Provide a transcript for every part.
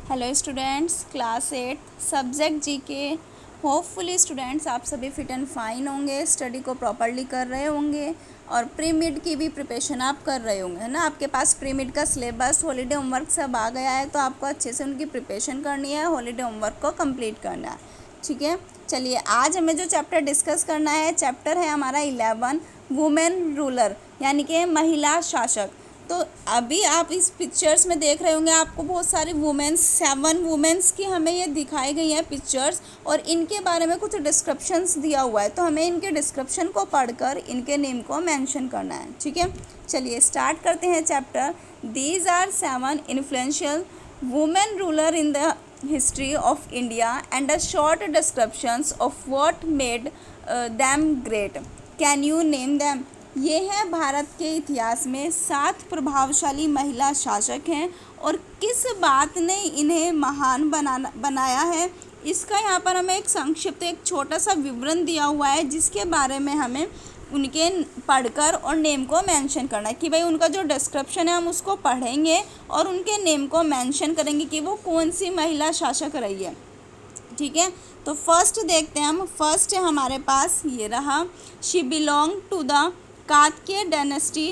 Hello students, class 8 subject GK. Hopefully students आप सभी fit and fine होंगे, study को प्रॉपरली कर रहे होंगे और प्री मिड की भी प्रिपरेशन आप कर रहे होंगे, है ना। आपके पास प्री मिड का सिलेबस, हॉलीडे होमवर्क सब आ गया है, तो आपको अच्छे से उनकी प्रिपरेशन करनी है, हॉलीडे होमवर्क को कंप्लीट करना है। ठीक है, चलिए आज हमें जो चैप्टर डिस्कस करना है, चैप्टर है हमारा 11 वुमेन रूलर, यानी कि महिला शासक। तो अभी आप इस पिक्चर्स में देख रहे होंगे, आपको बहुत सारी वुमेन्स, 7 वुमेन्स की हमें ये दिखाई गई हैं पिक्चर्स, और इनके बारे में कुछ डिस्क्रिप्शंस दिया हुआ है, तो हमें इनके डिस्क्रिप्शन को पढ़कर इनके नेम को मेंशन करना है। ठीक है, चलिए स्टार्ट करते हैं chapter. These are 7 influential women ruler in the history of India and a short descriptions of what made them great. Can you name them? ये है भारत के इतिहास में 7 प्रभावशाली महिला शासक हैं, और किस बात ने इन्हें महान बनाया है, इसका यहाँ पर हमें एक संक्षिप्त, एक छोटा सा विवरण दिया हुआ है, जिसके बारे में हमें उनके पढ़कर और नेम को मेंशन करना है कि भाई उनका जो डिस्क्रिप्शन है हम उसको पढ़ेंगे और उनके नेम को मेंशन करेंगे कि वो कौन सी महिला शासक रही है। ठीक है, तो फर्स्ट देखते हैं हम। फर्स्ट है हमारे पास, ये रहा। She belong to the Katkya dynasty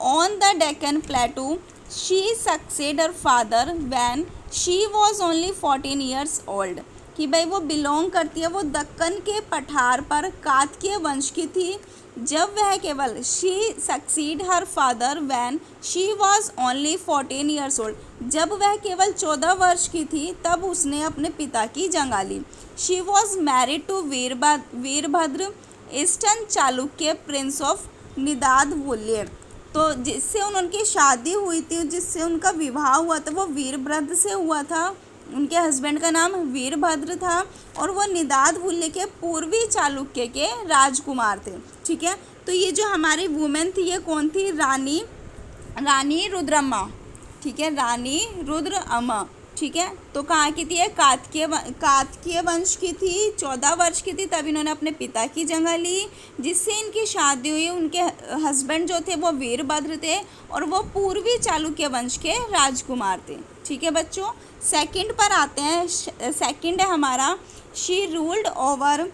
on the Deccan Plateau. She succeeded her father when she was only 14 years old. कि भाई वो बिलोंग करती है, वो दक्कन के पठार पर कात्य वंश की थी, जब वह केवल she succeed her father when she was only 14 years old, जब वह केवल 14 वर्ष की थी तब उसने अपने पिता की जगह ली। She was married to Virabhadra eastern Chalukya prince of Nidadavolu. तो जिससे उनकी शादी हुई थी, जिससे उनका विवाह हुआ था, वो वीरभद्र से हुआ था। उनके हस्बैंड का नाम वीरभद्र था और वो निदाद वुल्य के पूर्वी चालुक्य के राजकुमार थे। ठीक है, तो ये जो हमारी वुमेन थी, ये कौन थी? रानी रुद्रम्मा। ठीक है, रानी रुद्रम्मा। ठीक है, तो कहाँ की थी? कात्य वंश की थी, 14 वर्ष की थी तब इन्होंने अपने पिता की जगह ली, जिससे इनकी शादी हुई। उनके हस्बैंड जो थे वो वीरभद्र थे और वो पूर्वी चालुक्य वंश के राजकुमार थे। ठीक है बच्चों, सेकंड पर आते हैं। सेकंड है हमारा, she ruled over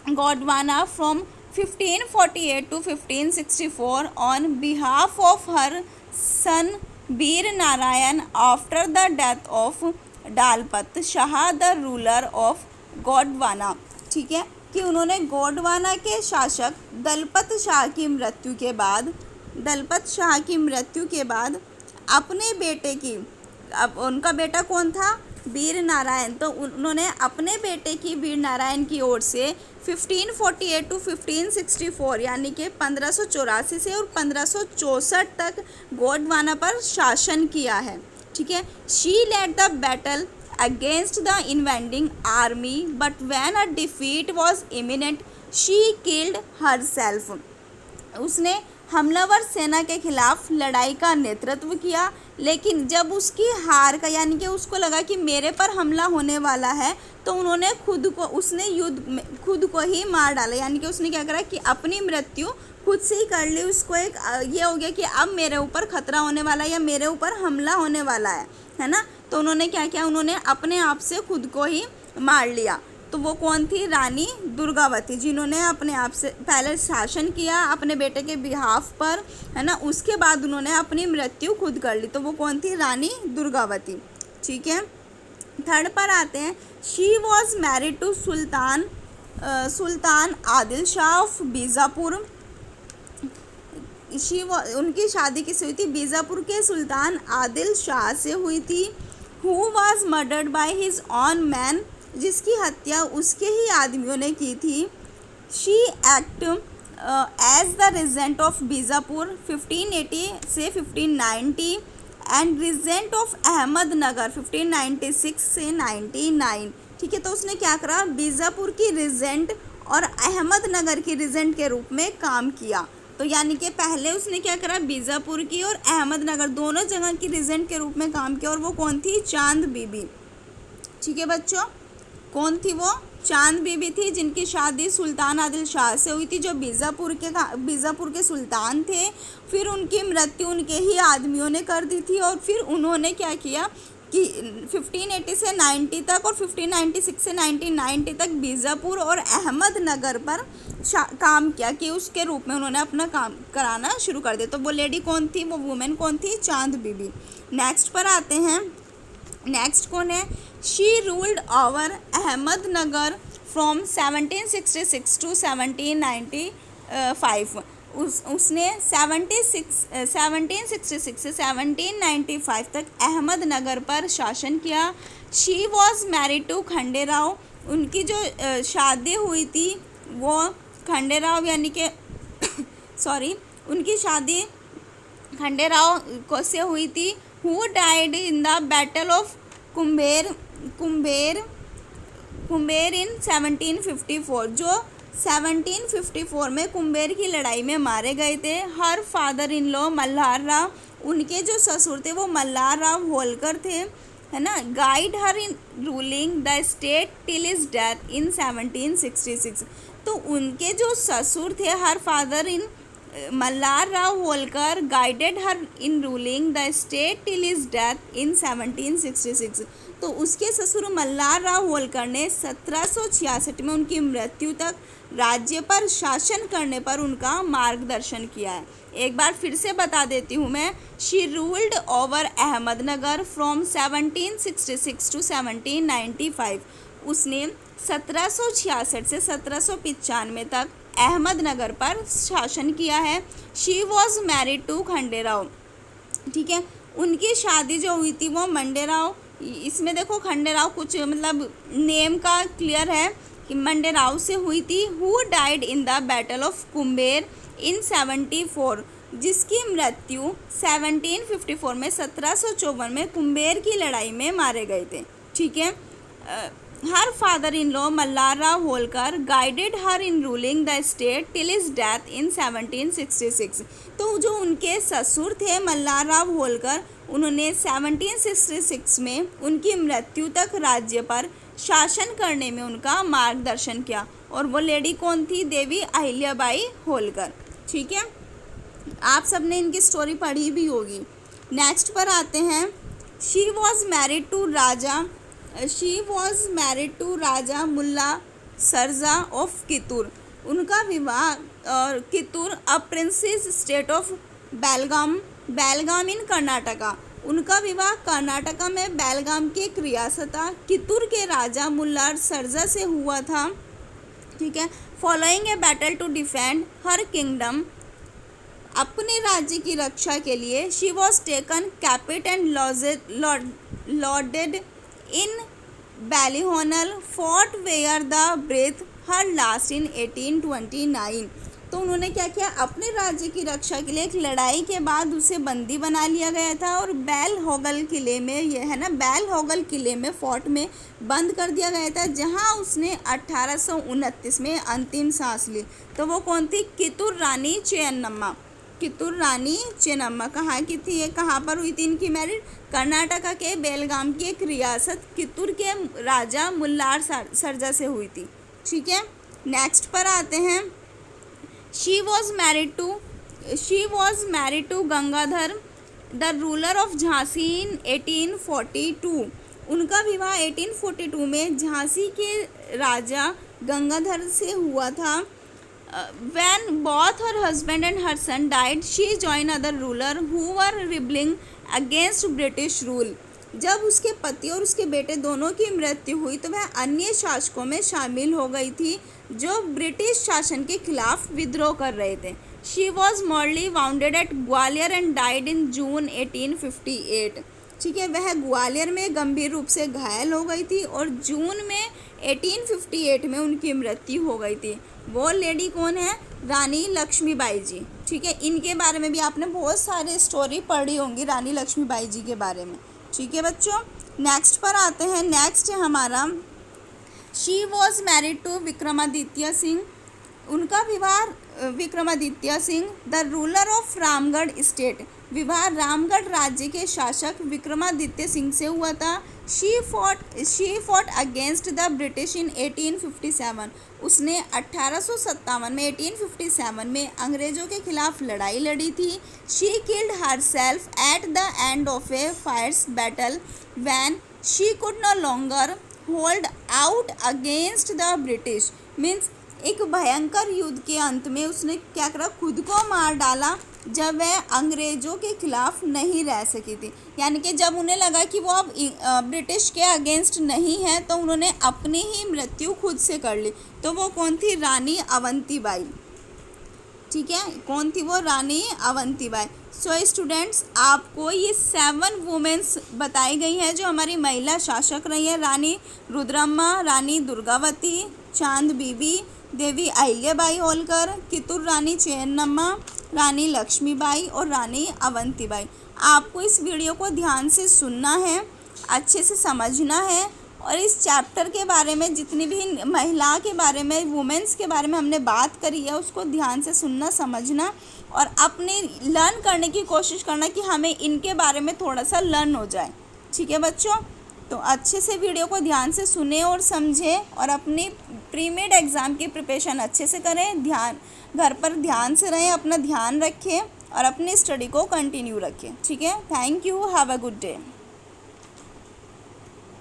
Gondwana from 1548 to 1564 on behalf of her son Vir Narayan after the death of Dalpat Shah the ruler of Gondwana. ठीक है, कि उन्होंने गोंडवाना के शासक दलपत शाह की मृत्यु के बाद अपने बेटे की, अब उनका बेटा कौन था? वीर नारायण। तो उन्होंने अपने बेटे की वीर नारायण की ओर से 1548 टू 1564 यानी कि 1584 से और 1564 तक गोंडवाना पर शासन किया है। ठीक है, she led the battle against the invading army but when a defeat was imminent she killed herself. उसने हमलावर सेना के खिलाफ लड़ाई का नेतृत्व किया, लेकिन जब उसकी हार का, यानी कि उसको लगा कि मेरे पर हमला होने वाला है, तो उन्होंने खुद को ही मार डाला। यानी कि उसने क्या करा कि अपनी मृत्यु खुद से ही कर ली। उसको एक ये हो गया कि अब मेरे ऊपर खतरा होने वाला है या मेरे ऊपर हमला होने वाला है ना। तो उन्होंने क्या किया? उन्होंने अपने आप से खुद को ही मार लिया। तो वो कौन थी? रानी दुर्गावती, जिन्होंने अपने आप से पहले शासन किया अपने बेटे के बिहाफ पर, है ना। उसके बाद उन्होंने अपनी मृत्यु खुद कर ली। तो वो कौन थी? रानी दुर्गावती। ठीक है, थर्ड पर आते हैं। She was married to Sultan Adil Shah of Bijapur. उनकी शादी किससे हुई थी? बीजापुर के सुल्तान आदिल शाह से हुई थी। Who was murdered by his own men, जिसकी हत्या उसके ही आदमियों ने की थी। She act as the regent of Bijapur 1580 से 1590 एंड रेजेंट ऑफ अहमदनगर 1596 से 99। ठीक है, तो उसने क्या करा? बीजापुर की रेजेंट और अहमदनगर की रेजेंट के रूप में काम किया। तो यानी कि पहले उसने क्या करा? बीजापुर की और अहमदनगर दोनों जगह की रेजेंट के रूप में काम किया। और वो कौन थी? चांद बीबी। ठीक है बच्चों, कौन थी वो? चांद बीबी थी, जिनकी शादी सुल्तान आदिल शाह से हुई थी, जो बीजापुर के सुल्तान थे। फिर उनकी मृत्यु उनके ही आदमियों ने कर दी थी और फिर उन्होंने क्या किया कि 1580 से 90 तक और 1596 से 1990 तक बीजापुर और अहमदनगर पर काम किया कि उसके रूप में उन्होंने अपना काम कराना शुरू कर दिया। तो वो लेडी कौन थी, वो वुमेन कौन थी, चांद बीबी। नेक्स्ट पर आते हैं, नेक्स्ट कौन है, she ruled over Ahmednagar from 1766 to 1795। उसने 1766 से 1795 तक अहमदनगर पर शासन किया। She was married to Khanderao, उनकी जो शादी हुई थी वो खंडेराव यानी कि सॉरी उनकी शादी खंडेराव को से हुई थी। Who died in the battle of Kumbher in 1754, जो 1754 में कुम्बेर की लड़ाई में मारे गए थे। Her father in law Malhar Rao, उनके जो ससुर थे वो मल्हार राव होलकर थे, है ना। Guide her in ruling the state till is death in 1766। तो उनके जो ससुर थे her father in Malhar Rao Holkar guided her in ruling the state till is death in 1766। तो उसके ससुर मल्हार राव होलकर ने 1766 में उनकी मृत्यु तक राज्य पर शासन करने पर उनका मार्गदर्शन किया है। एक बार फिर से बता देती हूँ मैं, she ruled over Ahmednagar from 1766 to 1795। उसने 1766 से 1795 तक अहमदनगर पर शासन किया है। She was married to Khanderao, ठीक है। उनकी शादी जो हुई थी वो मंडेराव, इसमें देखो खंडेराव कुछ मतलब नेम का क्लियर है कि मंडेराव से हुई थी। Who died in the battle of Kumbher in 74, जिसकी मृत्यु 1754 में 1754 में कुम्बेर की लड़ाई में मारे गए थे, ठीक है। Her father in law Malhar Rao Holkar guided her in ruling the state till is death in 1766। तो जो उनके ससुर थे मल्हार राव होलकर, उन्होंने 1766 में उनकी मृत्यु तक राज्य पर शासन करने में उनका मार्गदर्शन किया। और वो लेडी कौन थी, देवी अहिल्याबाई होलकर, ठीक है। आप सबने इनकी स्टोरी पढ़ी भी होगी। नेक्स्ट पर आते हैं, she was married to Raja Mallasarja of Kittur. उनका विवाह Kittur a princess state of Belgaum in Karnataka. उनका विवाह कर्नाटका में बेलगाम की एक रियासत कितूर के राजा मुल्ला सरजा से हुआ था, ठीक है। Following a battle to defend her kingdom, अपने राज्य की रक्षा के लिए she was taken captive and lodged in Bailhongal fort where the breath her last in 1829। तो उन्होंने क्या किया, अपने राज्य की रक्षा के लिए एक लड़ाई के बाद उसे बंदी बना लिया गया था और बेलहोगल किले में, ये है ना, बेलहोगल किले में फोर्ट में बंद कर दिया गया था, जहां उसने 1829 में अंतिम सांस ली। तो वो कौन थी, कितूर रानी चेन्नम्मा। कितूर रानी चेन्नम्मा कहाँ की थी, ये कहाँ पर हुई थी इनकी मैरिज, कर्नाटका के बेलगाम की एक रियासत कितूर के राजा मुल्लार सरजा से हुई थी, ठीक है। नेक्स्ट पर आते हैं, she was married to Gangadhar the ruler of Jhansi in 1842। उनका विवाह 1842 में झांसी के राजा गंगाधर से हुआ था। When both her husband and her son died, she joined other ruler who were rebelling against British rule. जब उसके पति और उसके बेटे दोनों की मृत्यु हुई तो वह अन्य शासकों में शामिल हो गई थी जो ब्रिटिश शासन के खिलाफ विद्रोह कर रहे थे। She was mortally wounded at Gwalior and died in June 1858. ठीक है, वह ग्वालियर में गंभीर रूप से घायल हो गई थी और जून में 1858 में उनकी मृत्यु हो गई थी। वो लेडी कौन है, रानी लक्ष्मीबाई जी, ठीक है। इनके बारे में भी आपने बहुत सारे स्टोरी पढ़ी होंगी रानी लक्ष्मीबाई जी के बारे में, ठीक है बच्चों। नेक्स्ट पर आते हैं, नेक्स्ट है हमारा, she was married to Vikramaditya Singh. उनका विवाह Vikramaditya Singh the ruler of Ramgarh state विवाह रामगढ़ राज्य के शासक विक्रमादित्य सिंह से हुआ था। She fought against the British in 1857। उसने 1857 में अंग्रेज़ों के खिलाफ लड़ाई लड़ी थी। She killed herself at the end of a fierce battle when she could no longer hold out against the British. Means एक भयंकर युद्ध के अंत में उसने क्या करा, खुद को मार डाला जब वह अंग्रेज़ों के खिलाफ नहीं रह सकी थी। यानी कि जब उन्हें लगा कि वो अब ब्रिटिश के अगेंस्ट नहीं है तो उन्होंने अपनी ही मृत्यु खुद से कर ली। तो वो कौन थी? रानी अवंतीबाई। ठीक है, कौन थी वो? रानी अवंतीबाई। सो स्टूडेंट्स, आपको ये 7 वुमेन्स बताई गई हैं जो हमारी महिला शासक रही है। रानी रुद्रम्मा, रानी दुर्गावती, चांद बीबी, देवी अहिल्याबाई होलकर, कितूर रानी चेन्नम्मा, रानी लक्ष्मीबाई और रानी अवंतीबाई। आपको इस वीडियो को ध्यान से सुनना है, अच्छे से समझना है और इस चैप्टर के बारे में जितनी भी महिला के बारे में, वुमेन्स के बारे में हमने बात करी है उसको ध्यान से सुनना, समझना और अपने लर्न करने की कोशिश करना कि हमें इनके बारे में थोड़ा सा लर्न हो जाए। ठीक है बच्चों, तो अच्छे से वीडियो को ध्यान से सुने और समझें और अपनी प्री मेड एग्ज़ाम की प्रिपरेशन अच्छे से करें। घर पर ध्यान से रहें, अपना ध्यान रखें और अपनी स्टडी को कंटिन्यू रखें। ठीक है, thank you, have a good day.